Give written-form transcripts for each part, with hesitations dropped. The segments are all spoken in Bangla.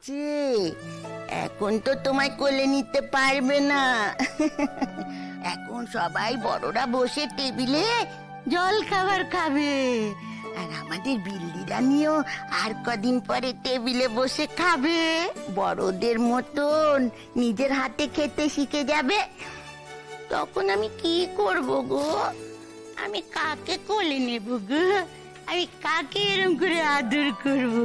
হচ্ছে, এখন তো তোমায় কোলে নিতে পারবে না। এখন সবাই বড়রা বসে টেবিলে জল খাবার খাবে, আর আমাদের বিল্লি রানীও আর কদিন পরে টেবিলে বসে খাবে। বড়দের মতন নিজের হাতে খেতে শিখে যাবে। তখন আমি কি করব গো? আমি কাকে কোলে নেব গো? আমি কাকে এরম করে আদর করব?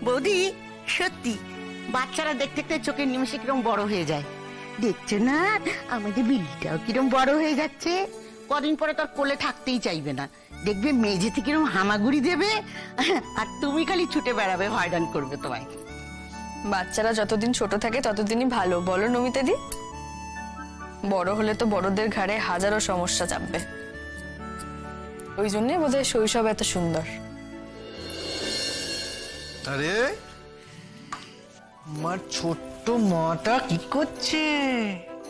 বৌদি, সত্যি বাচ্চারা দেখতে দেখতে চোখের নিমেষে কিরম বড় হয়ে যায়। দেখছো না আমাদের বিল্লিটাও কিরম বড় হয়ে যাচ্ছে। কদিন পরে তোর কোলে থাকতেই চাইবে না। দেখবে মেঝেতে কিরম হামাগুড়ি দেবে, আর তুমি খালি ছুটে বেড়াবে, হয়রান করবে তোমায়। বাচ্চারা যতদিন ছোট থাকে ততদিনই ভালো, বলো নমিতা দি? বড় হলে তো বড়দের ঘাড়ে হাজারো সমস্যা চাপবে। ওই জন্যই বোধহয় শৈশব এত সুন্দর। আরে আমার ছোট্ট মাটা কি করছে?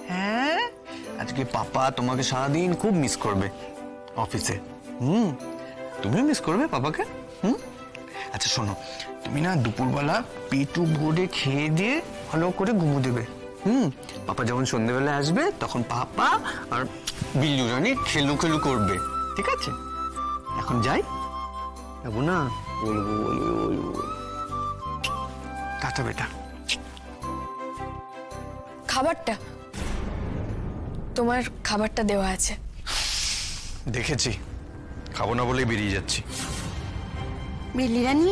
হ্যাঁ, আজকে পাপা তোমাকে সারাদিন খুব মিস করবে অফিসে। তুমিও মিস করবে পাপাকে। আচ্ছা শোনো, তুমি না দুপুরবেলা পেটু ভরে খেয়ে দিয়ে ভালো করে ঘুমো দেবে। পাপা যখন সন্ধ্যেবেলা আসবে তখন পাপা আর বিল্লু রানী খেলু খেলু করবে, ঠিক আছে? এখন যাই, যাবো না? বলবো বলবো বলবো। টাটা বেটা। খাবারটা, তোমার খাবারটা দেওয়া আছে। দেখেছি, খাবো না বলেই বেরিয়ে যাচ্ছি। বিল্লি রানী,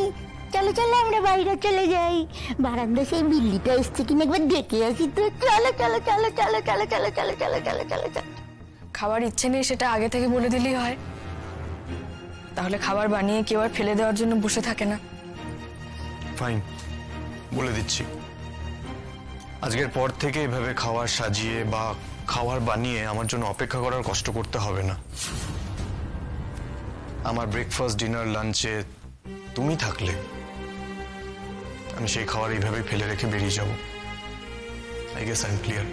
চলো চলো আমরা বাইরে চলে যাই। বারান্দা সেই বিল্লিটা এসছে কিনা একবার দেখে আসি তো। চলো চলো চলো চলো চলো চলো চলো চলো চলো চলো চলো। খাবার ইচ্ছে নেই সেটা আগে থেকে বলে দিলেই হয়, তাহলে খাবার বানিয়ে কেউ আর ফেলে দেওয়ার জন্য বসে থাকে না। ফাইন, বলে দিচ্ছি। আজকের পর থেকে এভাবে খাবার সাজিয়ে বা খাবার বানিয়ে আমার জন্য অপেক্ষা করার কষ্ট করতে হবে না। আমার ব্রেকফাস্ট, ডিনার, লাঞ্চে তুমি থাকলে আমি সেই খাবার এইভাবে ফেলে রেখে বেরিয়ে যাব। I guess I am clear.